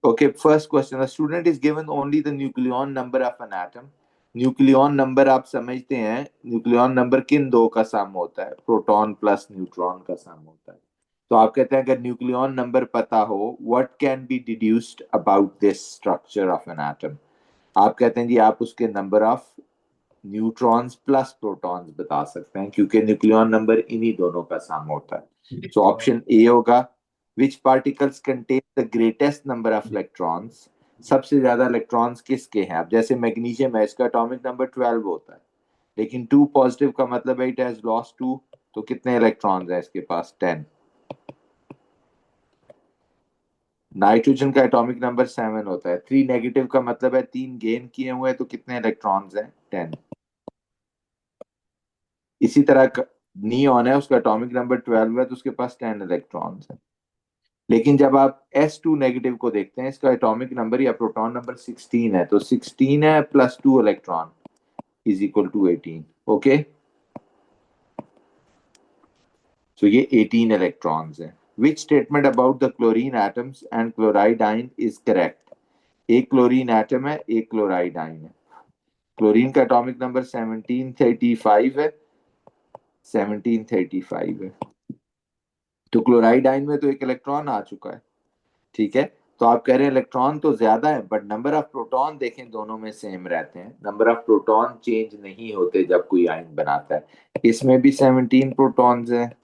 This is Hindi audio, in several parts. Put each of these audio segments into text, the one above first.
Okay, first question. A student is given only the nucleon number of an atom. Nucleon number आप समझते हैं, न्यूक्लियन नंबर किन दो का सम होता है? प्रोटॉन प्लस न्यूट्रॉन का सम होता है। तो आप कहते हैं अगर न्यूक्लियन नंबर पता हो, what can be deduced about this structure of an atom? आप कहते हैं जी आप उसके number of neutrons plus protons बता सकते हैं, क्योंकि न्यूक्लियन नंबर इन्हीं दोनों का सम होता है। सो ऑप्शन ए होगा। Which particles contain the greatest number of electrons? सबसे ज्यादा इलेक्ट्रॉन्स किसके हैं? अब जैसे मैग्नीशियम है, इसका एटॉमिक नंबर 12 होता है, लेकिन 2 पॉजिटिव का मतलब है इट हैज लॉस्ट 2, तो कितने इलेक्ट्रॉन्स हैं इसके पास? 10। नाइट्रोजन का एटॉमिक नंबर 7 होता है, 3 नेगेटिव का मतलब है 3 गेन किए हुए हैं, तो कितने इलेक्ट्रॉन्स हैं? 10। इसी तरह नियॉन है, उसका एटॉमिक नंबर 12 है, तो उसके पास 10 इलेक्ट्रॉन्स हैं। लेकिन जब आप S2 नेगेटिव को देखते हैं, इसका एटॉमिक नंबर या प्रोटॉन नंबर 16 है, तो 16 है plus 2 electron is equal to 18। Okay, तो ये 18 इलेक्ट्रॉन्स हैं। Which statement about the chlorine atoms and chloride ion is correct? एक क्लोरीन एटम है, एक क्लोराइड आयन है। क्लोरीन का एटॉमिक नंबर 1735 है, 1735 है, तो क्लोराइड आयन में तो एक इलेक्ट्रॉन आ चुका है। ठीक है, तो आप कह रहे हैं इलेक्ट्रॉन तो ज्यादा है, बट नंबर ऑफ प्रोटॉन देखें दोनों में सेम रहते हैं, नंबर ऑफ प्रोटॉन चेंज नहीं होते जब कोई आयन बनाता है। इसमें भी 17 प्रोटॉन्स हैं,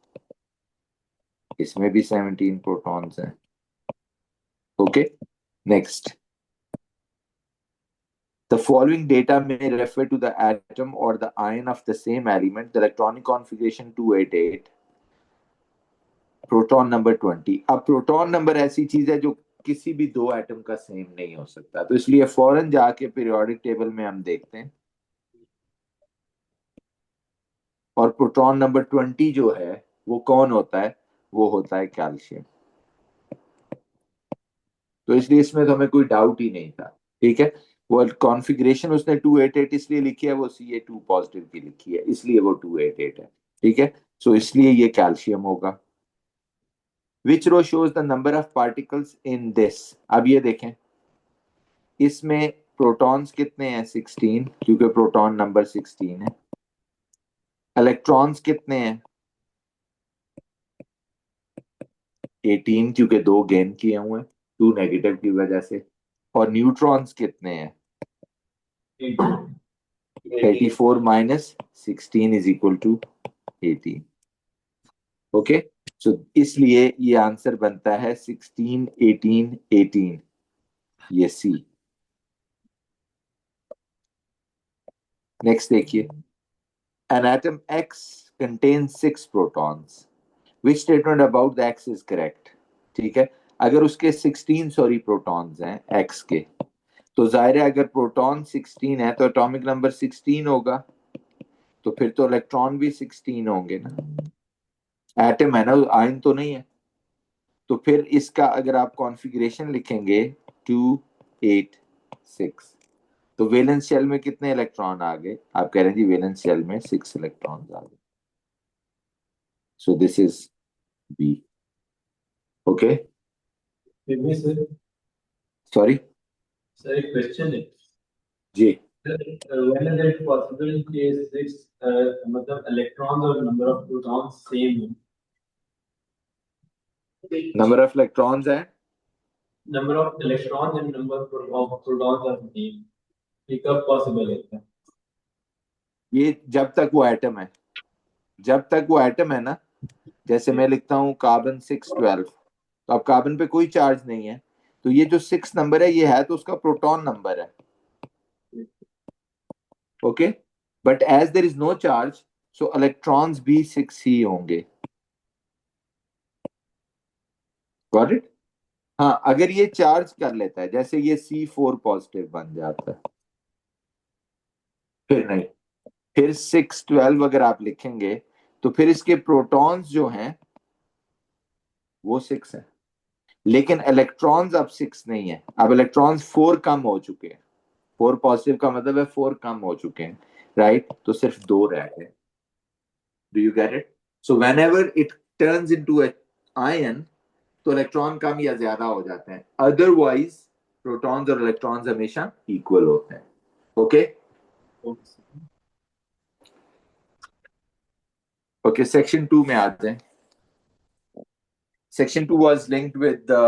इसमें भी 17 प्रोटॉन्स हैं। Okay, next. The following data may refer to the atom or the ion of the same element. The electronic configuration 288, proton number 20। अब प्रोटॉन नंबर ऐसी चीज है जो किसी भी दो एटम का सेम नहीं हो सकता, तो इसलिए फौरन जाके पीरियोडिक टेबल में हम देखते हैं, और प्रोटॉन नंबर 20 जो है वो कौन होता है? वो होता है कैल्शियम। तो इसलिए इसमें तो हमें कोई डाउट ही नहीं था। ठीक है, वो कॉन्फ़िगरेशन उसने 288 इसलिए लिखी है, वो Ca2 पॉजिटिव की लिखी है, इसलिए वो 288 है। ठीक है, सो इसलिए ये कैल्शियम होगा। Which row shows the number of particles in this? अब ये देखें, इसमें प्रोटॉन्स कितने हैं? 16, क्योंकि प्रोटॉन नंबर 16 है। इलेक्ट्रॉन्स कितने हैं? 18, क्योंकि 2 गेन किए हुए हैं 2 नेगेटिव की वजह से। और न्यूट्रॉन्स कितने हैं? 34 minus 16 is equal to 18। Okay, so इसलिए ये आंसर बनता है 16, 18, 18, ये सी। नेक्स्ट देखिए, an atom X contains 6 protons. Which statement about the X is correct? ठीक है, अगर उसके 16 प्रोटॉन्स हैं X के, तो जाहिर है अगर प्रोटॉन 16 है तो एटॉमिक नंबर 16 होगा, तो फिर तो इलेक्ट्रॉन भी 16 होंगे ना। एटम है ना, आयन तो नहीं है। तो फिर इसका अगर आप कॉन्फ़िगरेशन लिखेंगे 286, तो वैलेंस शेल में कितने इलेक्ट्रॉन आ गए? आप कह रहे हैं जी वैलेंस शेल में 6 इलेक्ट्रॉन आ गए। So this is B. Okay, sorry sir एक क्वेश्चन है जी। when is it possible कि six मतलब इलेक्ट्रॉन्स और नंबर ऑफ प्रोटॉन्स सेम हो? नंबर ऑफ इलेक्ट्रॉन्स है, number of electrons and number of protons are same, ये कब पॉसिबल है? ये जब तक वो एटम है, जब तक वो एटम है ना। जैसे मैं लिखता हूं कार्बन 612, तो अब कार्बन पे कोई चार्ज नहीं है, तो ये जो 6 नंबर है ये है तो उसका प्रोटॉन नंबर है। Okay, but as there is no charge, so electrons भी 6 ही होंगे। Got it? हाँ, अगर ये चार्ज कर लेता है, जैसे ये C4 पॉजिटिव बन जाता है, फिर नहीं, फिर 612 अगर आप लिखेंगे तो फिर इसके प्रोटॉन्स जो हैं वो 6 है, लेकिन इलेक्ट्रॉन्स अब 6 नहीं है, अब इलेक्ट्रॉन्स 4 कम हो चुके हैं। 4 पॉजिटिव का मतलब है 4 कम हो चुके हैं, राइट? तो सिर्फ 2 रह गए। Do you get it? So when ever it turns into a ion, तो इलेक्ट्रॉन कम या ज्यादा हो जाते हैं, अदरवाइज प्रोटॉन्स और इलेक्ट्रॉन्स हमेशा इक्वल होते हैं। ओके ओके, सेक्शन 2 में आते हैं। Section 2 was linked with the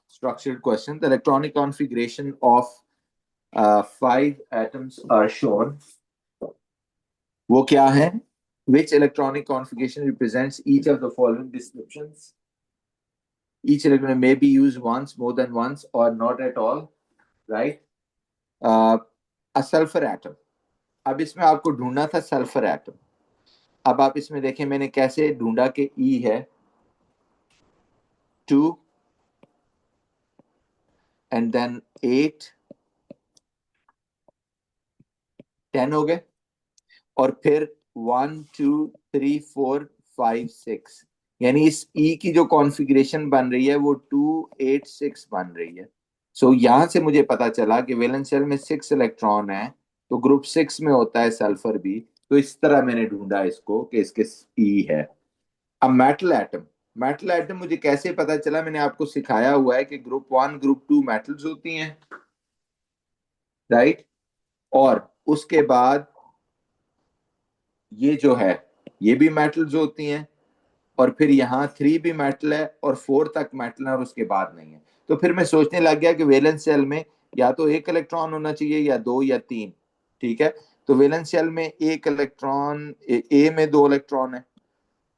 structured question. The electronic configuration of 5 atoms are shown. वो क्या है? Which electronic configuration represents each of the following descriptions? Each electron may be used once, more than once, or not at all, right? A sulfur atom. अब इसमें आपको ढूंढना था सल्फर एटम। अब आप इसमें देखें मैंने कैसे ढूंढा कि E है 2 and then 8 10 हो गए, और फिर 1 2 3 4 5 6, यानी इस E की जो कॉन्फ़िगरेशन बन रही है वो 2 8 6 बन रही है। सो यहां से मुझे पता चला कि वैलेंस शेल में 6 इलेक्ट्रॉन है, तो ग्रुप 6 में होता है सल्फर भी। तो इस तरह मैंने ढूंढा इसको कि इसके E है। अब मेटल एटम मुझे कैसे पता चला? मैंने आपको सिखाया हुआ है कि ग्रुप 1 ग्रुप 2 मेटल्स होती हैं, राइट? और उसके बाद ये जो है ये भी मेटल्स होती हैं, और फिर यहाँ 3 भी मेटल है और 4 तक मेटल है और उसके बाद नहीं है। तो फिर मैं सोचने लग गया कि वैलेंस शेल में या तो एक इलेक्ट्रॉन होना चाहिए या 2 या 3। ठीक है, तो वैलेंस शेल में एक इलेक्ट्रॉन, ए में 2 इलेक्ट्रॉन है,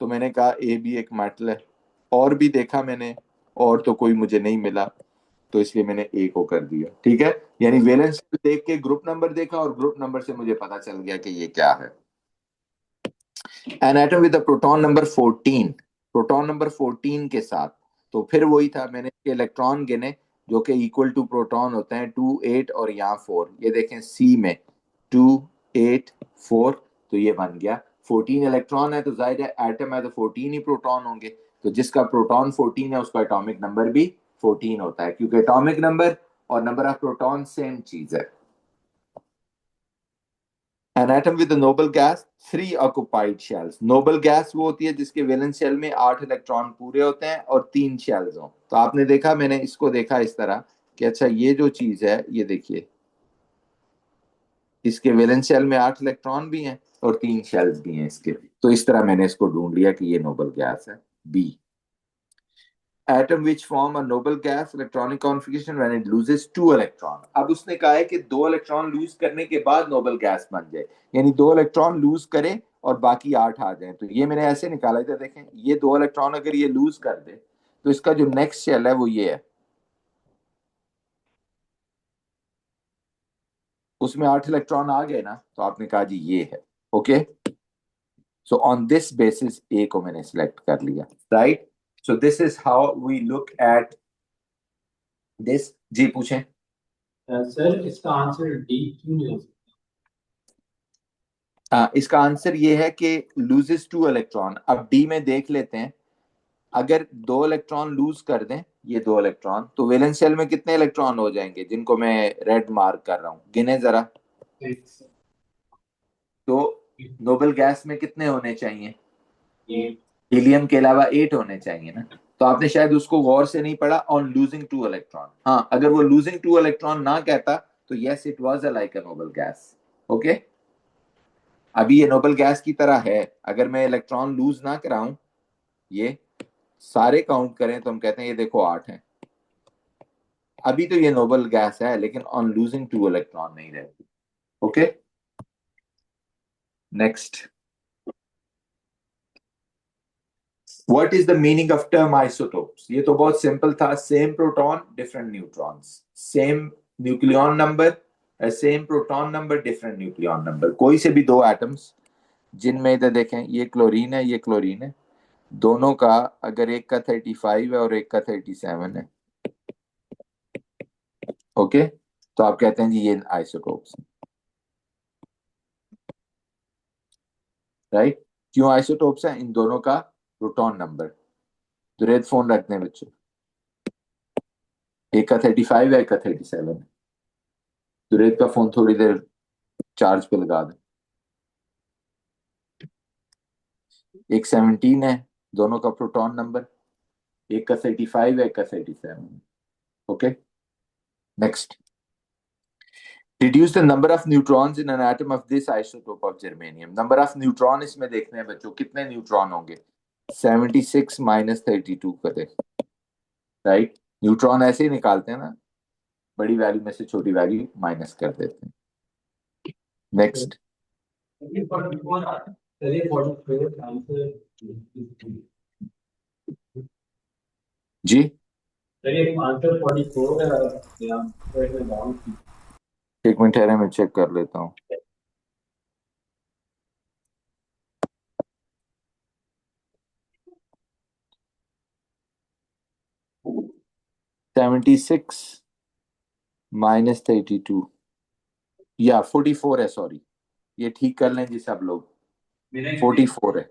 तो मैंने कहा ए भी एक मेटल है। और भी देखा मैंने, और तो कोई मुझे नहीं मिला, तो इसलिए मैंने ए को कर दिया। ठीक है, यानी वैलेंस शेल देख के ग्रुप नंबर देखा और ग्रुप नंबर से मुझे पता चल गया कि ये क्या है। An atom with a proton number 14, proton number 14 के साथ, तो फिर वही था, मैंने इलेक्ट्रॉन गिने जो कि इक्वल टू प्रोटॉन होते हैं 2 8 और यहाँ 4। ये देखें सी में 2 8 4, तो ये बन गया 14 इलेक्ट्रॉन है, तो जाहिर है एटम है तो 14 ही प्रोटॉन होंगे। तो जिसका प्रोटॉन 14 है उसका एटॉमिक नंबर भी 14 होता है, क्योंकि एटॉमिक नंबर और नंबर ऑफ प्रोटॉन सेम चीज है। An atom with a noble gas, 3 occupied shells. Noble gas वो होती है जिसके वैलेंस शेल में 8 इलेक्ट्रॉन पूरे होते हैं और 3 शेल्स हों। तो आपने देखा, मैंने इसको देखा इस तरह कि अच्छा ये जो चीज है ये देखिए, इसके वैलेंस शेल में 8 इलेक्ट्रॉन भी हैं और 3 शेल्स भी हैं इसके। तो इस तरह मैंने इसको ढूंढ लिया कि ये नोबल गैस है, B. Atom which form a noble gas electronic configuration when it loses 2 electron. अब उसने कहा है कि 2 इलेक्ट्रॉन लूज करने के बाद नोबल गैस बन जाए, यानी 2 इलेक्ट्रॉन लूज करे और बाकी 8 आ जाए। तो ये मैंने ऐसे निकाला था, देखें ये 2 इलेक्ट्रॉन अगर ये लूज कर दे तो इसका जो नेक्स्ट शेल है वो ये है, उसमें 8 इलेक्ट्रॉन आ गए ना, तो आपने कहा जी ये है। Okay, so on this basis A को मैंने सिलेक्ट कर लिया, right? So this is how we look at this. जी पूछें। सर इसका आंसर डी क्यों नहीं हो सकता? इसका आंसर ये है कि लूजेस 2 इलेक्ट्रॉन। अब डी में देख लेते हैं, अगर 2 इलेक्ट्रॉन लूज कर दें, ये 2 इलेक्ट्रॉन, तो वैलेंस शेल में कितने इलेक्ट्रॉन हो जाएंगे जिनको मैं रेड मार्क कर रहा हूं? गिने जरा। तो नोबल गैस में कितने होने चाहिए? हीलियम के अलावा 8 होने चाहिए ना। तो आपने शायद उसको गौर से नहीं पढ़ा, ऑन लूजिंग 2 इलेक्ट्रॉन। हाँ, अगर वो लूजिंग 2 इलेक्ट्रॉन ना कहता तो yes it was a like a noble gas. Okay, अभी ये नोबल गैस की तरह है। अगर मैं इलेक्ट्रॉन लूज ना कराऊं, ये सारे काउंट करें तो हम कहते हैं ये देखो 8 है। अभी तो ये नोबल गैस है, लेकिन ऑन लूजिंग 2 इलेक्ट्रॉन नहीं रहती। Okay, next. What is the meaning of term isotopes? ये तो बहुत सिंपल था, same proton different neutrons, same nucleon number, same proton number different nucleon number. कोई से भी दो एटम्स जिनमें इधर देखें ये क्लोरीन है ये क्लोरीन है, दोनों का अगर एक का 35 है और एक का 37 है, ओके, तो आप कहते हैं जी ये आइसोटोप्स, राइट? क्यों आइसोटोप्स हैं? इन दोनों का प्रोटॉन नंबर। दुरेद फोन रखते हैं बच्चों, एक का 35 है एक का 37 है। दुरेद का फोन थोड़ी देर चार्ज पे लगा दें। एक 17 है, दोनों का प्रोटॉन नंबर। एक का 35 है, एक का 37। Okay, next. Reduce the number of neutrons in an atom of this isotope of germanium. Number of neutron इसमें देखने हैं बच्चों, कितने न्यूट्रॉन होंगे? 76 माइनस 32 करें, राइट? न्यूट्रॉन ऐसे ही निकालते हैं ना, बड़ी वैल्यू में से छोटी वैल्यू माइनस कर देते हैं। नेक्स्ट। जी आंसर 44 है। एक मिनट ठहरे, मैं चेक कर लेता हूँ। $76 माइनस 32 या 44 है, सॉरी, ये ठीक कर लें जी सब लोग, 44 है।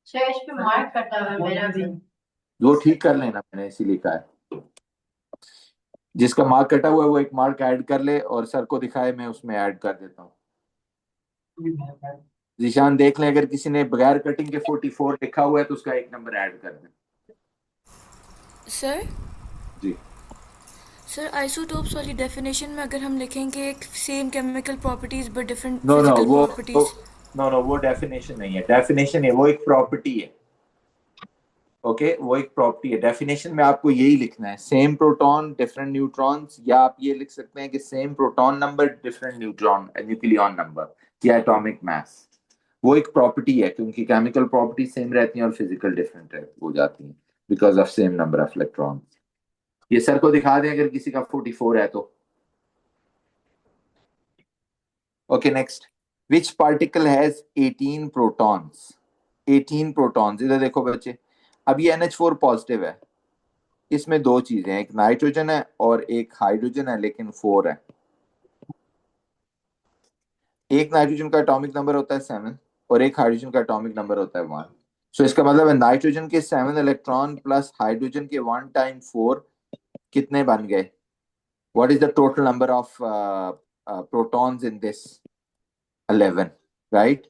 शेष पे मार्क कटा हुआ है मेरा भी। वो ठीक कर लेना, मैंने इसीलिए कहा है। जिसका मार्क कटा हुआ है वो एक मार्क ऐड कर ले और सर को दिखाए, मैं उसमें ऐड कर देता हूँ। जीशान देख लें, अगर किसी ने बगैर कटिंग के 44 लिखा हुआ है तो उसका एक नंबर ऐड कर दें। सर जी सर आइसोटोप्स वाली डेफिनेशन में अगर हम लिखेंगे same chemical properties but different no no physical वो प्रॉपर्टीज। नो वो डेफिनेशन नहीं है, डेफिनेशन है, वो एक प्रॉपर्टी है। ओके वो एक प्रॉपर्टी है। डेफिनेशन में आपको यही लिखना है, सेम प्रोटॉन डिफरेंट न्यूट्रॉन्स, या आप ये लिख सकते हैं कि same proton number different neutron nucleon number या एटॉमिक मास। वो एक प्रॉपर्टी है, क्योंकि केमिकल प्रॉपर्टी सेम रहती हैं और फिजिकल डिफरेंट हो जाती हैं because of same number of electron. ये सर को दिखा दें अगर किसी का 44 है तो। Okay next. Which particle has 18 protons? 18 protons, इधर देखो बच्चे। अब ये NH4 पॉजिटिव है, इसमें दो चीजें हैं, एक नाइट्रोजन है और एक हाइड्रोजन है, लेकिन 4 है। एक नाइट्रोजन का एटॉमिक नंबर होता है 7 और एक हाइड्रोजन का एटॉमिक नंबर होता है 1। सो इसका मतलब है नाइट्रोजन के 7 इलेक्ट्रॉन प्लस हाइड्रोजन के 1 टाइम 4 कितने बन गए? What is the total number of protons in this? 11, right?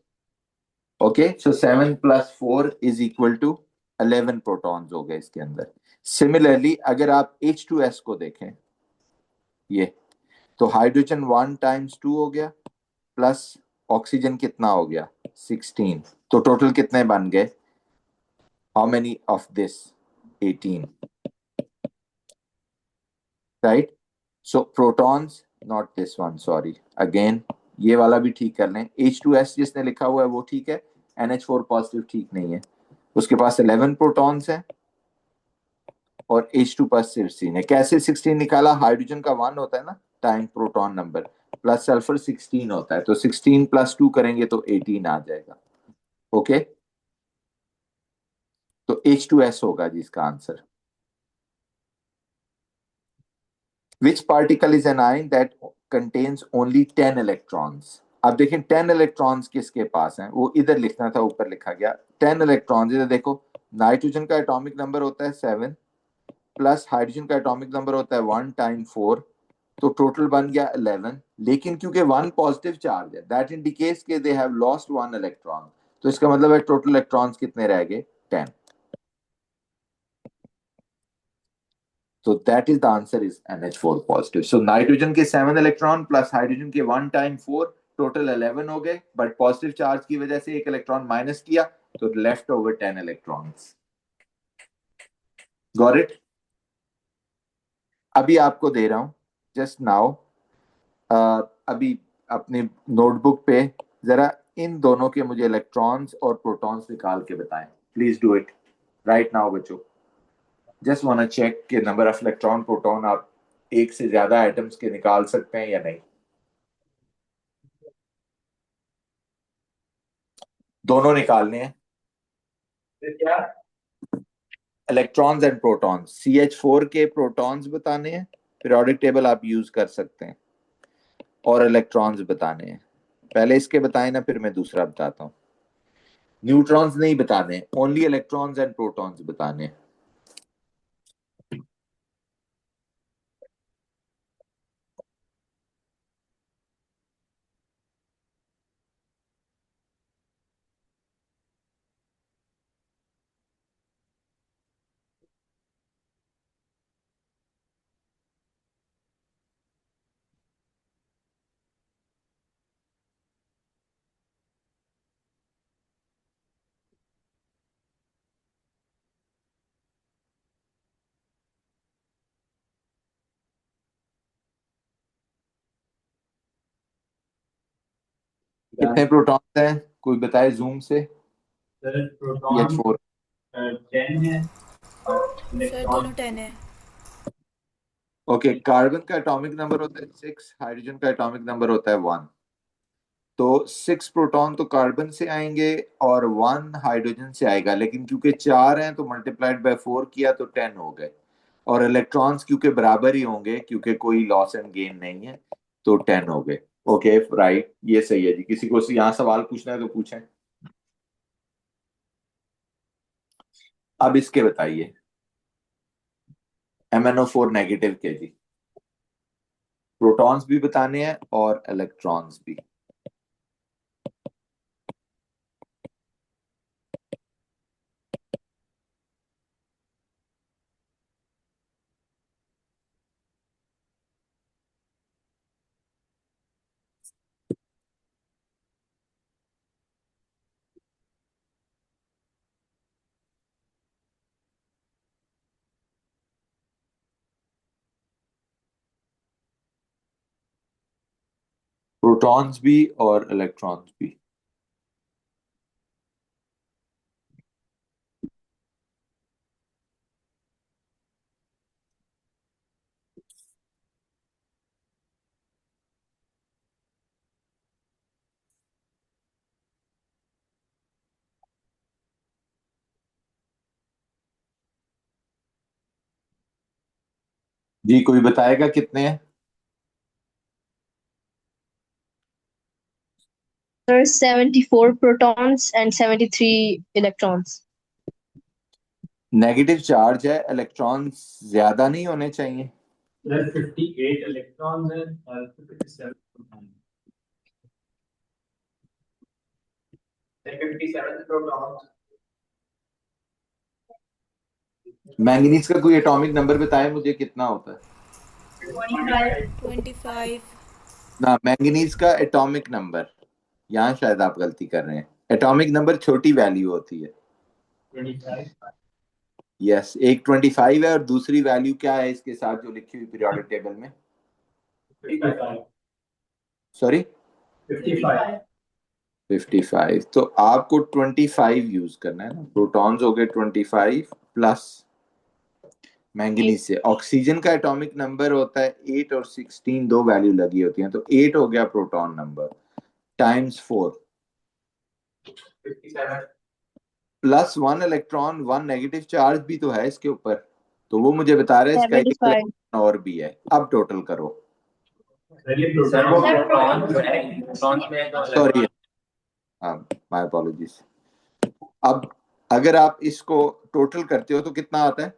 Okay, so 7 plus 4 is equal to 11 protons हो गए इसके अंदर। सिमिलरली अगर आप H2S को देखें, ये तो हाइड्रोजन 1 टाइम्स 2 हो गया प्लस ऑक्सीजन कितना हो गया? 16। तो टोटल कितने बन गए? How many of this? 18, right? So protons, not this one, sorry again, ये वाला भी ठीक कर लें। H2S जिसने लिखा हुआ है वो ठीक है, NH4 पॉजिटिव ठीक नहीं है। उसके पास 11 प्रोटॉन्स है और H2 पास 16 है। कैसे 16 निकाला? हाइड्रोजन का 1 होता है ना time proton number, plus sulphur 16 होता है, तो 16 प्लस 2 करेंगे तो 18 आ जाएगा। ओके, तो H2S होगा जिसका answer. Which particle is an ion that contains only 10 electrons? अब देखें 10 इलेक्ट्रॉन्स किसके पास हैं, वो इधर लिखना था, ऊपर लिखा गया 10 इलेक्ट्रॉन्स। इधर देखो, नाइट्रोजन का एटॉमिक नंबर होता है 7 प्लस हाइड्रोजन का एटॉमिक नंबर होता है 1 टाइम 4, तो टोटल बन गया 11। लेकिन क्योंकि 1 पॉजिटिव चार्ज है, दैट इंडिकेट्स कि दे हैव लॉस्ट 1 इलेक्ट्रॉन, तो इसका मतलब है टोटल इलेक्ट्रॉन्स कितने रह गए? 10। So that is the answer is NH4 positive. So nitrogen के 7 इलेक्ट्रॉन प्लस हाइड्रोजन के 1 टाइम 4, टोटल 11 हो गए, बट पॉजिटिव चार्ज की वजह से एक इलेक्ट्रॉन माइनस किया, तो left over 10 electrons. Got it? अभी आपको दे रहा हूं जस्ट नाउ, अभी अपने नोटबुक पे जरा इन दोनों के मुझे इलेक्ट्रॉन्स और प्रोटॉन्स निकाल के बताएं। Please do it right now बच्चों। जस्ट वांट टू चेक कि नंबर ऑफ इलेक्ट्रॉन प्रोटॉन आप एक से ज्यादा आइटम्स के निकाल सकते हैं या नहीं। दोनों निकालने हैं, क्या? Electrons and protons. CH4 के प्रोटॉन्स बताने हैं, पीरियोडिक टेबल आप यूज कर सकते हैं, और इलेक्ट्रॉन्स बताने हैं। पहले इसके बताएं ना, फिर मैं दूसरा बताता हूं। न्यूट्रॉन्स नहीं बताने, ओनली इलेक्ट्रॉन्स एंड प्रोटॉन्स बताने हैं। कितने प्रोटॉन्स हैं, कोई बताए जूम से? सर प्रोटॉन CH4 10 है और सर इलेक्ट्रॉन दोनों 10 है। ओके। कार्बन का एटॉमिक नंबर होता है 6, हाइड्रोजन का एटॉमिक नंबर होता है 1। तो 6 प्रोटॉन तो कार्बन से आएंगे और 1 हाइड्रोजन से आएगा, लेकिन क्योंकि 4 हैं तो मल्टीप्लाइड बाय 4 किया तो 10 हो गए। और इलेक्ट्रॉन्स क्योंकि बराबर ही होंगे, क्योंकि कोई लॉस एंड गेन नहीं है, तो 10 हो गए। ओके राइट, ये सही है जी। किसी को यहाँ सवाल पूछना है तो पूछें। अब इसके बताइए MnO4 नेगेटिव के जी, प्रोटॉन्स भी बताने हैं और इलेक्ट्रॉन्स भी। प्रोटॉन्स भी और इलेक्ट्रॉन्स भी। जी कोई बताएगा कितने हैं? There 74 protons and 73 electrons. Negative charge है, इलेक्ट्रॉन्स ज्यादा नहीं होने चाहिए? सर 58 इलेक्ट्रॉन्स है और 57 प्रोटॉन। 57 प्रोटॉन। मैंगनीज का कोई एटॉमिक नंबर बताए मुझे, कितना होता है? 25। ना, मैंगनीज का एटॉमिक नंबर, यहाँ शायद आप गलती कर रहे हैं। एटॉमिक नंबर छोटी वैल्यू होती है। 25। यस, एक 25 है और दूसरी वैल्यू क्या है इसके साथ जो लिखी हुई पीरियोडिक टेबल में? 55। सॉरी 55। 55। तो आपको 25 यूज करना है ना। प्रोटॉन्स हो गए 25 प्लस मैंगनीज से। ऑक्सीजन का एटॉमिक नंबर होता है 8 और 16, दो वैल्यू लगी होती हैं, तो 8 हो गया proton number times 4 57। Plus 1 electron, 1 negative charge भी तो है इसके ऊपर, तो वो मुझे बता रहा है इसका एक 75. इलेक्ट्रॉन और भी है। अब टोटल करो। सर ये प्रोटॉन जो है प्रोटॉन्स में तो सॉरी, हाँ माय अपोलॉजीज। अब अगर आप इसको टोटल करते हो तो कितना आता है?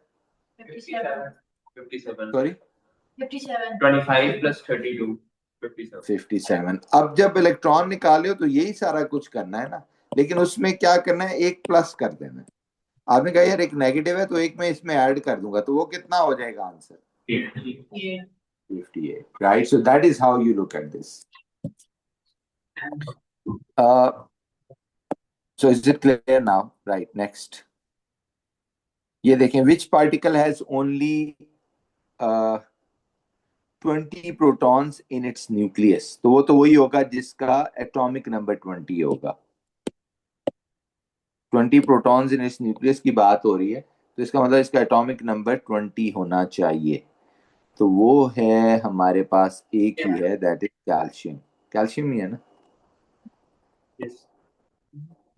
57। Sorry 25 plus 32 57। 57। अब जब इलेक्ट्रॉन निकाले हो तो यही सारा कुछ करना है ना, लेकिन उसमें क्या करना है, एक प्लस कर देना है। आपने कहा यार एक नेगेटिव है तो एक मैं इसमें ऐड कर दूंगा, तो वो कितना हो जाएगा answer? 58, right? So that is how you look at this. So is it clear now? Right, next. ये देखें, which particle has only 20 protons in its nucleus? तो वो तो वही होगा जिसका एटॉमिक नंबर 20 होगा। 20 प्रोटॉन्स इन इट्स न्यूक्लियस की बात हो रही है, तो इसका मतलब इसका एटॉमिक नंबर 20 होना चाहिए। तो वो है हमारे पास एक ही है, दैट इज कैल्शियम। कैल्शियम ही है ना?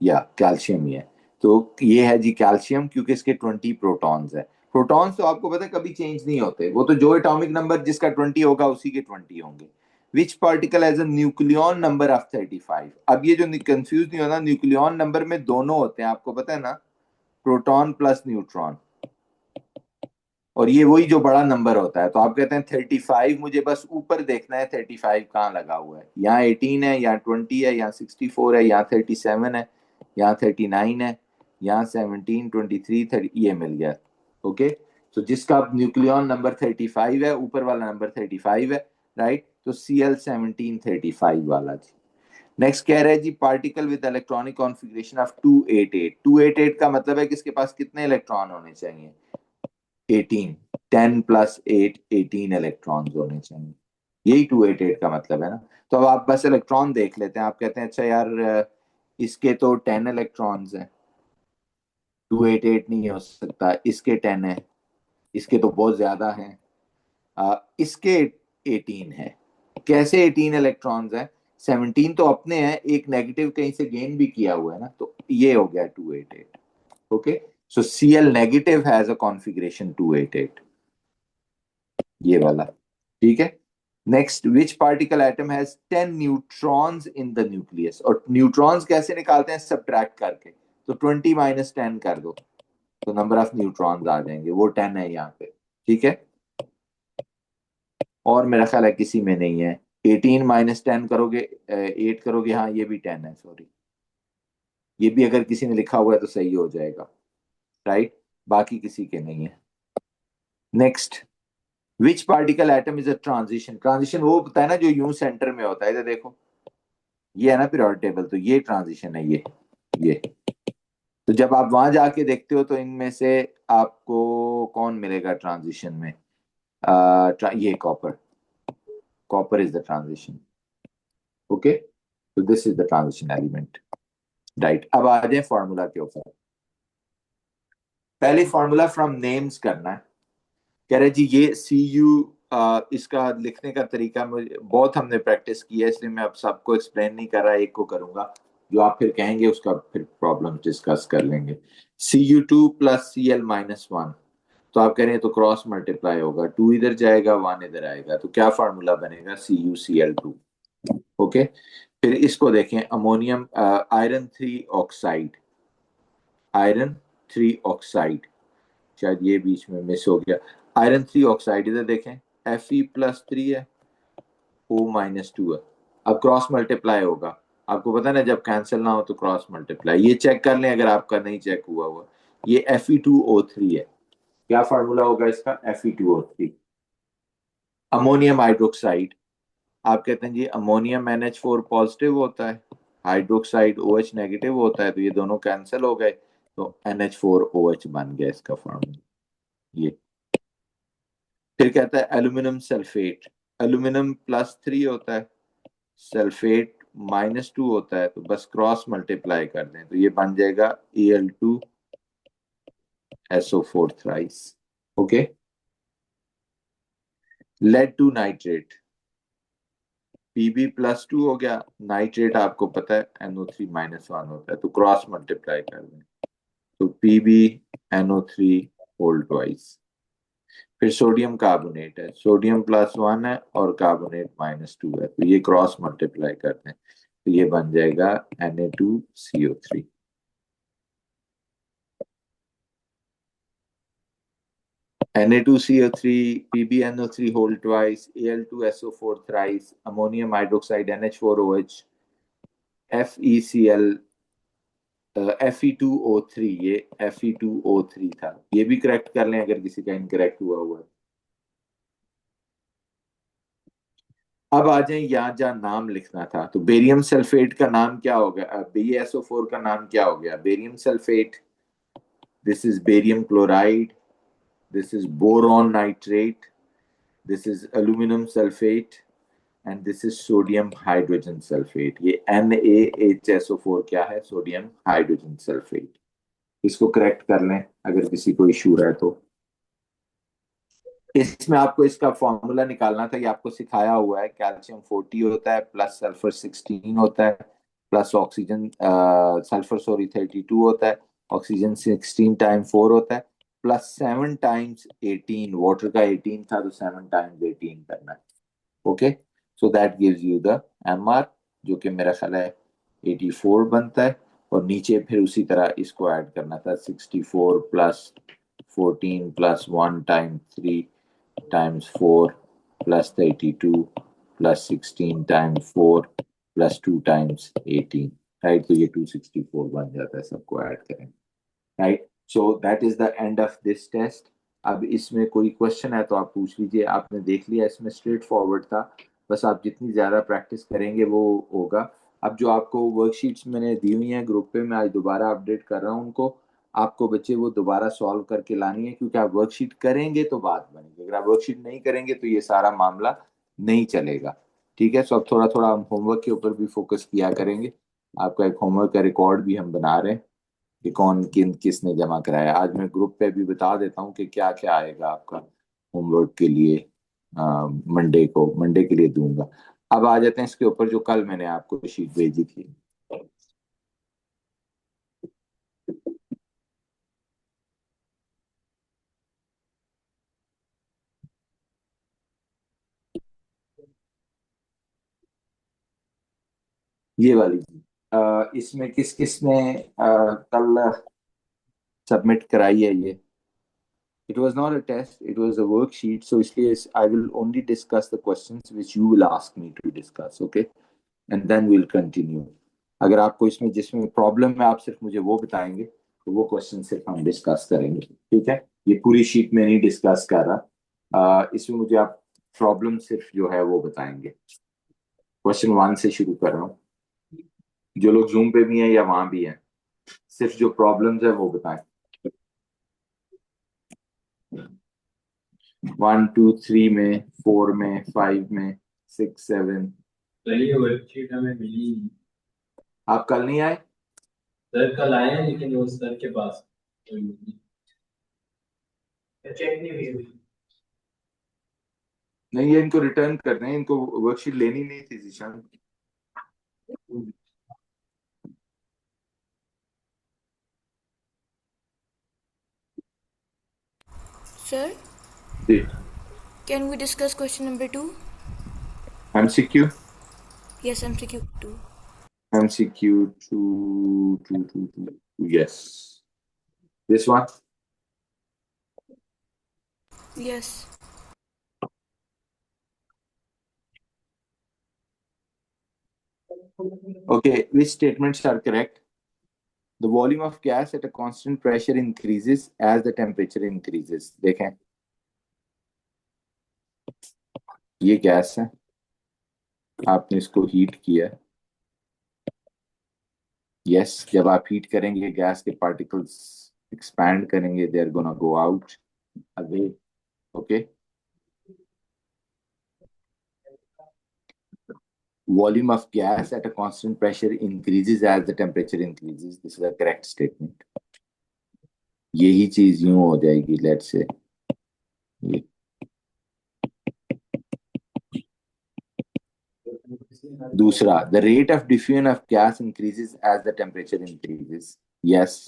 या कैल्शियम ही है। तो ये है जी कैल्शियम, क्योंकि इसके 20 प्रोटॉन्स है। प्रोटॉन्स तो आपको पता है कभी चेंज नहीं होते, वो तो जो एटॉमिक नंबर जिसका 20 होगा उसी के 20 होंगे। Which particle has a nucleon number of 35? अब ये जो कंफ्यूज नहीं होना, न्यूक्लियन नंबर में दोनों होते हैं, आपको पता है ना, प्रोटॉन प्लस न्यूट्रॉन। और ये वही जो बड़ा नंबर होता है, तो आप कहते हैं 35, मुझे बस ऊपर देखना है 35 कहाँ लगा हुआ है, यहाँ 18 है, यहाँ 20 है, यहाँ 64 है, यहाँ 37 है, यहाँ 39 है, यहाँ 17, 23, 30, ये मिल गया। ओके, तो जिसका न्यूक्लियन नंबर 35 है, ऊपर वाला नंबर 35 है, राइट? तो Cl1735 वाला जी। नेक्स्ट कह रहे हैं जी, particle with electronic configuration of 288। 288 का मतलब है कि इसके पास कितने इलेक्ट्रॉन होने चाहिए? 18। 10 प्लस 8, 18 इलेक्ट्रॉन्स होने चाहिए। यही 288 का मतलब है ना। तो अब आप बस इलेक्ट्रॉन देख लेते हैं, आप कहते हैं अच्छा यार इसके तो 10 इलेक्ट्रॉन्स हैं, 288 नहीं हो सकता, इसके 10 है, इसके तो बहुत ज्यादा हैं, इसके 18 है। कैसे 18 इलेक्ट्रॉन्स हैं? 17 तो अपने हैं, एक नेगेटिव कहीं से गेन भी किया हुआ है ना, तो ये हो गया 288। Okay, so Cl negative has a configuration 288, ये वाला। ठीक है। Next, which particle atom has 10 neutrons in the nucleus? और न्यूट्रॉन्स कैसे निकालते हैं? सब्ट्रैक्ट करके। तो 20 माइनस 10 कर दो तो नंबर ऑफ न्यूट्रॉन्स आ जाएंगे, वो 10 है यहाँ पे। ठीक है, और मेरा ख्याल है किसी में नहीं है। 18 माइनस 10 करोगे, 8 करोगे, हाँ ये भी 10 है, सॉरी, ये भी अगर किसी ने लिखा हुआ है तो सही हो जाएगा, राइट। बाकी किसी के नहीं है। Next, which particle atom is a transition? Transition वो होता है ना जो यूं सेंटर में होता है, इधर देखो, ये है ना पीरियोडिक टेबल, तो ये ट्रांजिशन है, ये। तो जब आप वहां जाके देखते हो तो इनमें से आपको कौन मिलेगा ट्रांजिशन में? ये copper, copper is the transition. Okay, तो this is the transition element, right. अब आ जाए फॉर्मूला के ऊपर। पहले फॉर्मूला फ्रॉम नेम्स करना है। कह रहे जी ये CU, इसका लिखने का तरीका मुझे बहुत हमने प्रैक्टिस की है, इसलिए मैं अब सबको एक्सप्लेन नहीं कर रहा, एक को करूंगा, जो आप फिर कहेंगे उसका फिर प्रॉब्लम डिस्कस कर लेंगे। Cu2 प्लस Cl माइनस 1, तो आप कह रहे हैं तो क्रॉस मल्टीप्लाई होगा, 2 इधर जाएगा 1 इधर आएगा, तो क्या फॉर्मूला बनेगा? CuCl2। ओके, फिर इसको देखें, ammonium iron 3 oxide, iron 3 oxide, शायद ये बीच में मिस हो गया। आयरन 3 ऑक्साइड इधर देखें, Fe+3 है, O-2 है। अब क्रॉस मल्टीप्लाई होगा, आपको पता है ना जब कैंसिल ना हो तो क्रॉस मल्टीप्लाई, ये चेक कर लें अगर आपका नहीं चेक हुआ। ये Fe2O3 है, क्या फॉर्मूला होगा इसका? Fe2O3। अमोनियम हाइड्रोक्साइड, आप कहते हैं जी अमोनियम NH4 पॉजिटिव होता है, हाइड्रोक्साइड OH नेगेटिव होता है, तो ये दोनों कैंसिल हो गए, तो NH4OH बन गया इसका फॉर्मूला, ये। फिर कहता है एल्यूमिनियम सल्फेट, एल्यूमिनियम +3 होता है, सल्फेट -2 होता है, तो बस क्रॉस मल्टीप्लाई कर दें तो ये बन जाएगा Al2SO4 thrice. Okay, lead two nitrate, Pb+2 हो गया, नाइट्रेट आपको पता है NO3-1 होता है, तो क्रॉस मल्टीप्लाई कर दें तो PbNO3 होल ट्वाइस। फिर सोडियम कार्बोनेट है, सोडियम +1 है और कार्बोनेट -2 है, तो ये क्रॉस मल्टीप्लाई करते हैं तो ये बन जाएगा Na2CO3। Na2CO3, PbNO3 whole twice, Al2SO4 thrice, ammonium hydroxide NH4OH, FeCl, Fe2O3, ये Fe2O3 था, ये भी करेक्ट कर लें अगर किसी का इनकरेक्ट हुआ है। अब आ जाए यहाँ जहाँ नाम लिखना था, तो बेरियम सल्फेट का नाम क्या हो गया? BaSO4 का नाम क्या हो गया? Barium sulphate. This is barium chloride, this is boron nitrate, this is aluminium sulphate, and this is sodium hydrogen sulphate. ये NaHSO4 क्या है? Sodium hydrogen sulphate. इसको करेक्ट कर लें अगर किसी को इशू है तो। इसमें आपको इसका फॉर्मूला निकालना था, ये आपको सिखाया हुआ है। कैल्शियम 40 होता है, प्लस सल्फर 16 होता है, प्लस ऑक्सीजन सल्फर सॉरी 32 होता है, ऑक्सीजन 16 टाइम 4 होता है, प्लस 7 टाइम्स 18, वाटर का 18 था तो 7 टाइम्स 18 करना है। Okay, so that gives you the MR, जो कि मेरा ख्याल है 84 बनता है, और नीचे फिर उसी तरह इसको ऐड करना था, 64 plus 14 plus 1 time 3 times 4 plus 32 plus 16 times 4 plus 2 times 18, right? तो ये 264 बन जाता है, सबको ऐड करें, right? So that is the end of this test. अब इसमें कोई क्वेश्चन है तो आप पूछ लीजिए। आपने देख लिया, इसमें स्ट्रेट फॉरवर्ड था, बस आप जितनी ज़्यादा प्रैक्टिस करेंगे वो होगा। अब जो आपको वर्कशीट्स मैंने दी हुई हैं ग्रुप पे, मैं आज दोबारा अपडेट कर रहा हूँ उनको, आपको बच्चे वो दोबारा सॉल्व करके लानी है, क्योंकि आप वर्कशीट करेंगे तो बात बनेगी, अगर आप वर्कशीट नहीं करेंगे तो ये सारा मामला नहीं चलेगा। ठीक है, सो अब थोड़ा थोड़ा हम होमवर्क के ऊपर भी फोकस किया करेंगे। आपका एक होमवर्क का रिकॉर्ड भी हम बना रहे हैं कि कौन किसने जमा कराया। आज मैं ग्रुप पे भी बता देता हूँ कि क्या क्या आएगा आपका होमवर्क के लिए। मंडे के लिए दूंगा। अब आ जाते हैं इसके ऊपर जो कल मैंने आपको शीट भेजी थी। ये वाली इसमें किस किस ने कल सबमिट कराई है ये। It was not a test, it was a worksheet. So इसलिए I will only discuss the questions which you will ask me to discuss, okay? And then we'll continue. अगर आपको इसमें जिसमें प्रॉब्लम है आप सिर्फ मुझे वो बताएंगे तो वो क्वेश्चन सिर्फ हम डिस्कस करेंगे। ठीक है, ये पूरी शीट में नहीं डिस्कस कर रहा। इसमें मुझे आप प्रॉब्लम सिर्फ जो है वो बताएंगे। क्वेश्चन 1 से शुरू कर रहा हूँ। जो लोग जूम पे भी हैं या वहां भी हैं, सिर्फ जो प्रॉब्लम्स है वो बताएं। 1 2 3 में, 4 में, 5 में, 6 7। ये वर्कशीट हमें मिली नहीं। आप कल नहीं आए? सर कल आए हैं लेकिन वो सर के पास चेक नहीं हुई। नहीं, ये इनको रिटर्न करना है, इनको वर्कशीट लेनी नहीं थी Zeeshan. Sir, ji, can we discuss question number 2? MCQ Yes, MCQ 2. MCQ 2. Yes, this one. Yes. Okay, which statements are correct? The volume of gas at a constant pressure increases as the temperature increases. देखें, ये गैस है, आपने इसको हीट किया। यस, जब आप हीट करेंगे गैस के पार्टिकल्स एक्सपैंड करेंगे, they are gonna go out away. Okay, volume of gas at a constant pressure increases as the temperature increases. This is a correct statement. यही चीज यूं हो जाएगी, लेट्स से दूसरा, the rate of diffusion of gas increases as the temperature increases. Yes,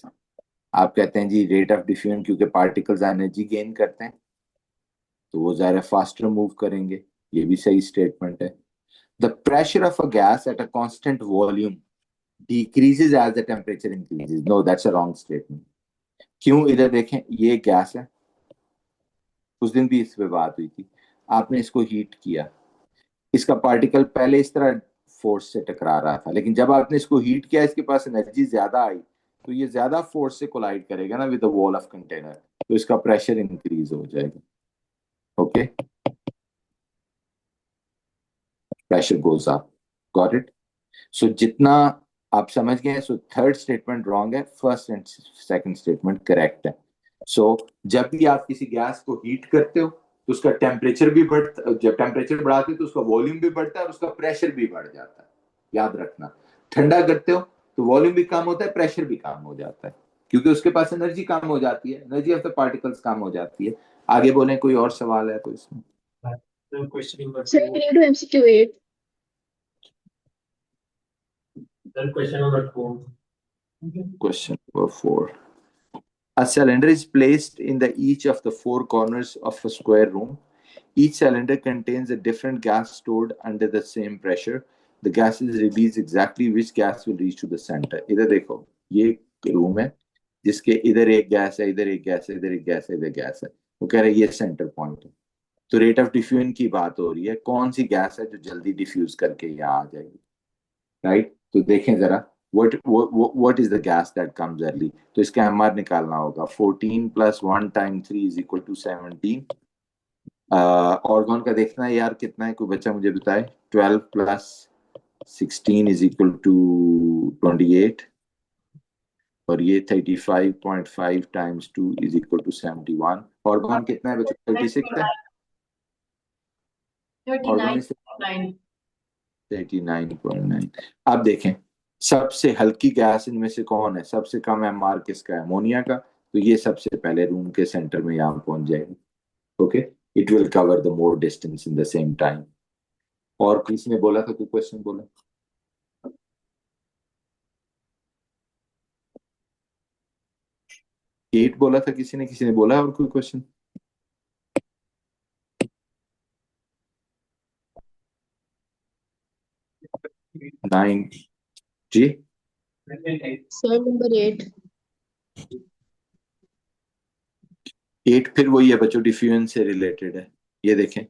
आप कहते हैं जी रेट ऑफ डिफ्यूजन क्योंकि पार्टिकल्स एनर्जी गेन करते हैं तो वो ज़्यादा फास्टर मूव करेंगे। ये भी सही स्टेटमेंट है। The pressure of a gas at a constant volume decreases as the temperature increases. No, that's a wrong statement. क्यों? इधर देखें, ये गैस है, उस दिन भी इस पे बात हुई थी। आपने इसको हीट किया, इसका पार्टिकल पहले इस तरह फोर्स से टकरा रहा था, लेकिन जब आपने इसको हीट किया, इसके पास एनर्जी ज्यादा आई तो ये ज्यादा फोर्स से कोलाइड करेगा ना with the wall of container, तो इसका प्रेशर इंक्रीज हो जाएगा। Okay, pressure goes up. Got it? So जितना आप समझ गए, सो थर्ड स्टेटमेंट रॉन्ग है, first and second statement correct है। सो जब भी आप किसी गैस को हीट करते हो तो उसका टेम्परेचर भी बढ़ता, जब टेम्परेचर बढ़ाते हो तो उसका वॉल्यूम भी बढ़ता है और उसका प्रेशर भी बढ़ जाता है। याद रखना, ठंडा करते हो तो वॉल्यूम भी कम होता है, प्रेशर भी कम हो जाता है, क्योंकि उसके पास एनर्जी कम हो जाती है, एनर्जी ऑफ द पार्टिकल्स कम हो जाती है। आगे बोलें, कोई और सवाल है तो इसमें? Question number Sir, can you do MCQ 8? Question number 4। Question number 4. A cylinder is placed in each of the four corners of a square room. Each cylinder contains a different gas stored under the same pressure. The gases release exactly which gas will reach to the center. इधर देखो, ये रूम है जिसके इधर एक गैस है, इधर एक गैस है, इधर एक गैस है, इधर गैस है। वो कह रहे हैं ये सेंटर पॉइंट है। तो रेट ऑफ डिफ्यूजन की बात हो रही है, कौन सी गैस है जो जल्दी डिफ्यूज करके यहाँ आ जाएगी, राइट? तो देखें जरा, what is the gas that comes early? तो इसका MR निकालना होगा। 14 plus 1 times 3 is equal to 17। Organ का देखना है यार कितना है, कोई बच्चा मुझे बताए। 12 plus 16 is equal to 28 और ये 35.5 times 2 is equal to 71। Organ कितना है बच्चों? 36 है। 39.9. 39.9। अब देखें सबसे हल्की गैस इनमें से कौन है, सबसे कम एमआर किसका है, अमोनिया का। तो ये सबसे पहले रूम के सेंटर में यहाँ पहुंच जाएगी। Okay, it will cover the more distance in the same time. और किसी ने बोला था, कोई क्वेश्चन बोला? एट बोला था किसी ने बोला और कोई क्वेश्चन? 9 जी। Sir, number 8. 8 फिर वही है बच्चों, डिफ्यूजन से रिलेटेड है। ये देखें,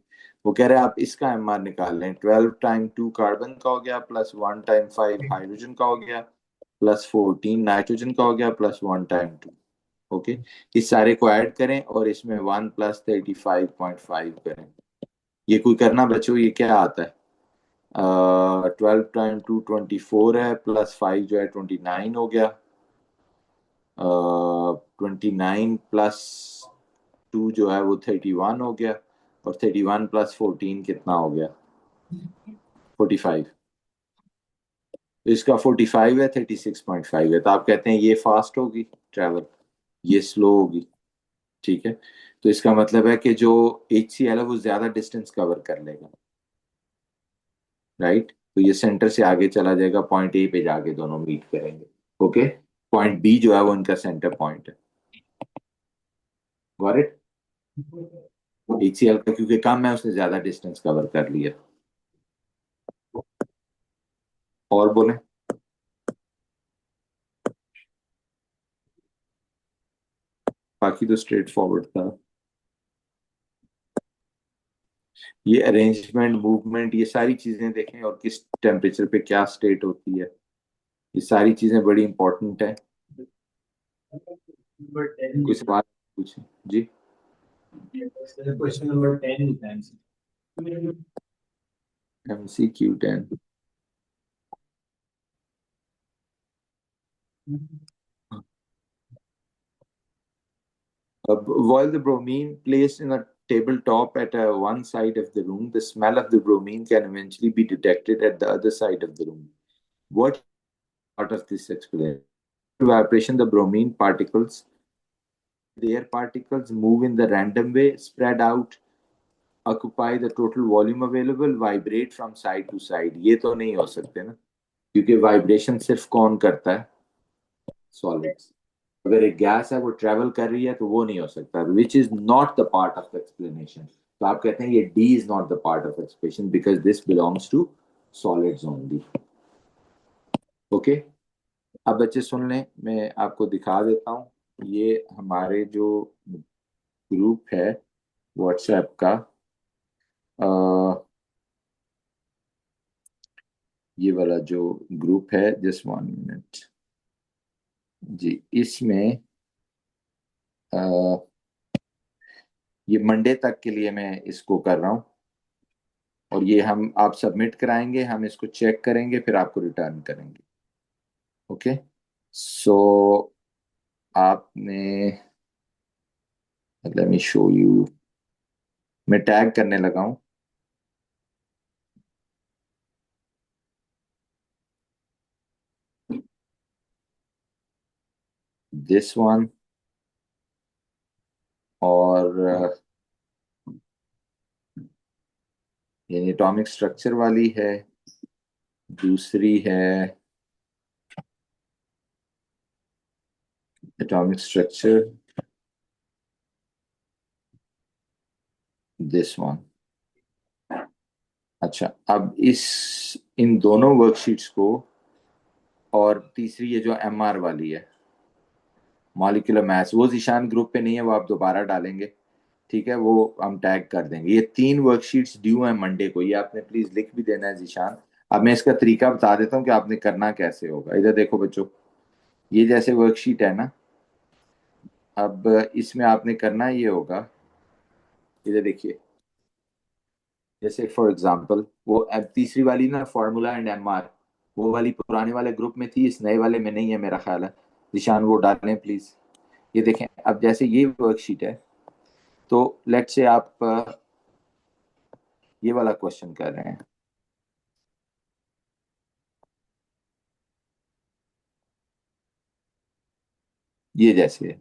वो कह रहे हैं आप इसका एमआर निकाल लें। 12 टाइम 2 कार्बन का हो गया, प्लस 1 टाइम 5 हाइड्रोजन का हो गया, प्लस 14 नाइट्रोजन का हो गया, प्लस 1 टाइम 2। ओके, इस सारे को ऐड करें और इसमें 1 प्लस 35.5 करें। ये कोई करना बच्चों, ये क्या आता है? 12 टाइम 2 24 है, प्लस 5 जो है 29 हो गया। 29 प्लस 2 जो है वो 31 हो गया, और 31 प्लस 14 कितना हो गया? 45। तो इसका 45 है, 36.5 है। तो आप कहते हैं ये फास्ट होगी ट्रैवल, ये स्लो होगी। ठीक है, तो इसका मतलब है कि जो HCl है वो ज्यादा डिस्टेंस कवर कर लेगा, राइट। तो ये सेंटर से आगे चला जाएगा, पॉइंट ए पे जाके दोनों मीट करेंगे। ओके, पॉइंट बी जो है वो इनका सेंटर पॉइंट है। Got it? HCl का क्योंकि कम है, उसने ज्यादा डिस्टेंस कवर कर लिया। और बोले? बाकी तो स्ट्रेट फॉरवर्ड था। ये अरेंजमेंट, मूवमेंट, ये सारी चीजें देखें, और किस टेम्परेचर पे क्या स्टेट होती है, ये सारी चीजें बड़ी इंपॉर्टेंट है। Number 10. कोई सवाल पूछे जी? Question number 10 is MCQ10। While the bromine placed in a tabletop at one side of the room, the smell of the bromine can eventually be detected at the other side of the room. What part of this explanation? Vibration, the bromine particles, their particles move in the random way, spread out, occupy the total volume available, vibrate from side to side. ये तो नहीं हो सकते ना, क्योंकि वाइब्रेशन सिर्फ कौन करता है? सॉलिड्स। अगर एक गैस है वो ट्रेवल कर रही है तो वो नहीं हो सकता, which is not the part of the explanation. तो आप कहते हैं ये D is not the part of explanation because this belongs to solids only. Okay, अब बच्चे सुन लें, मैं आपको दिखा देता हूँ। ये हमारे जो ग्रुप है व्हाट्सएप का, ये वाला जो ग्रुप है, जस्ट 1 मिनट जी, इसमें ये मंडे तक के लिए मैं इसको कर रहा हूँ, और ये हम आप सबमिट कराएंगे, हम इसको चेक करेंगे, फिर आपको रिटर्न करेंगे। ओके, सो आपने, लेट मी शो यू, मैं टैग करने लगा हूँ। दिस वन, और ये एटॉमिक स्ट्रक्चर वाली है, दूसरी है एटॉमिक स्ट्रक्चर, दिस वन। अच्छा, अब इन दोनों वर्कशीट्स को, और तीसरी ये जो MR वाली है, मॉलिक्यूलर मैथ्स, वो जिशान ग्रुप पे नहीं है, वो आप दोबारा डालेंगे। ठीक है, वो हम टैग कर देंगे। ये 3 वर्कशीट्स ड्यू हैं मंडे को, ये आपने प्लीज लिख भी देना है जिशान। अब मैं इसका तरीका बता देता हूँ कि आपने करना कैसे होगा। इधर देखो बच्चों, ये जैसे वर्कशीट है ना, अब इसमें आपने करना ये होगा, इधर देखिए, जैसे फॉर एग्जांपल वो अब तीसरी वाली ना, फार्मूला एंड MR, वो वाली पुराने वाले ग्रुप में थी, इस नए वाले में नहीं है मेरा ख्याल है। जिशान वो डालें प्लीज। ये देखें, अब जैसे ये वर्कशीट है, तो लेट्स से आप ये वाला क्वेश्चन कर रहे हैं। ये जैसे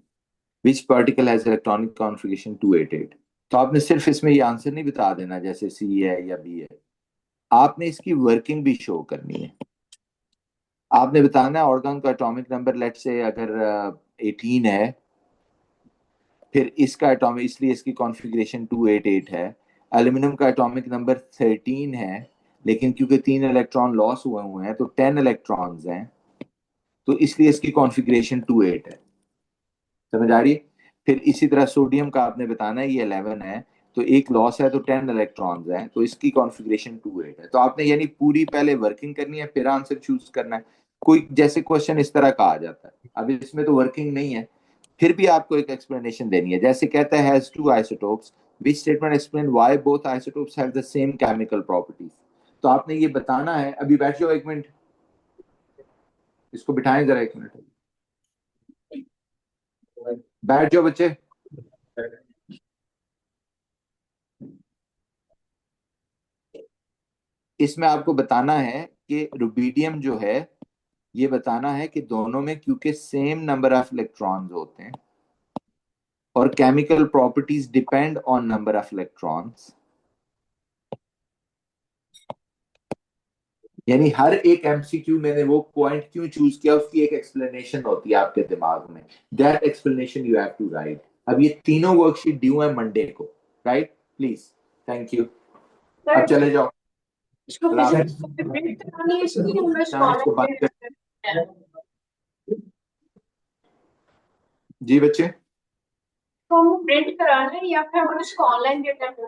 which particle has electronic configuration 288, तो आपने सिर्फ इसमें ये आंसर नहीं बता देना जैसे सी है या बी है, आपने इसकी वर्किंग भी शो करनी है। आपने बताना है ऑर्गन का एटॉमिक नंबर लेट से अगर 18 है, फिर इसका एटॉमिक, इसलिए इसकी कॉन्फ़िगरेशन 288 है। एल्यूमिनियम का एटॉमिक नंबर 13 है, लेकिन क्योंकि 3 इलेक्ट्रॉन लॉस हुए हैं तो 10 इलेक्ट्रॉन्स हैं, तो इसलिए इसकी कॉन्फ़िगरेशन 28 है। समझ आ रही है? फिर इसी तरह सोडियम का आपने बताना है, ये 11 है, तो एक लॉस है तो 10 इलेक्ट्रॉन्स हैं, तो इसकी कॉन्फ़िगरेशन 28 है। तो आपने यानी पूरी पहले वर्किंग करनी है, फिर आंसर चूज करना है। कोई जैसे क्वेश्चन इस तरह का आ जाता है, अब इसमें तो वर्किंग नहीं है, फिर भी आपको एक एक्सप्लेनेशन देनी है। जैसे कहता है has two isotopes, which statement explain why both isotopes have the same chemical properties. तो आपने ये बताना है। अभी बैठ जाओ एक मिनट, इसको बिठाएं जरा एक मिनट, बैठ जाओ बच्चे। इसमें आपको बताना है कि रुबिडियम जो है, ये बताना है कि दोनों में क्योंकि सेम नंबर ऑफ इलेक्ट्रॉन्स होते हैं और chemical properties depend on number of electrons, यानी हर एक एमसीक्यू मैंने वो पॉइंट क्यों चूज किया उसकी एक एक्सप्लेनेशन होती है आपके दिमाग में। That explanation you have to write. अब ये तीनों वर्कशीट ड्यू है मंडे को, राइट? Please, thank you. अब चले जाओ। इसको फिजिक्स को प्रिंट करानी है इसकी मैं इसको बंद कर। स्कॉलर जी बच्चे, को प्रिंट कराना है या फिर हम इसको ऑनलाइन भी अटेम्प्ट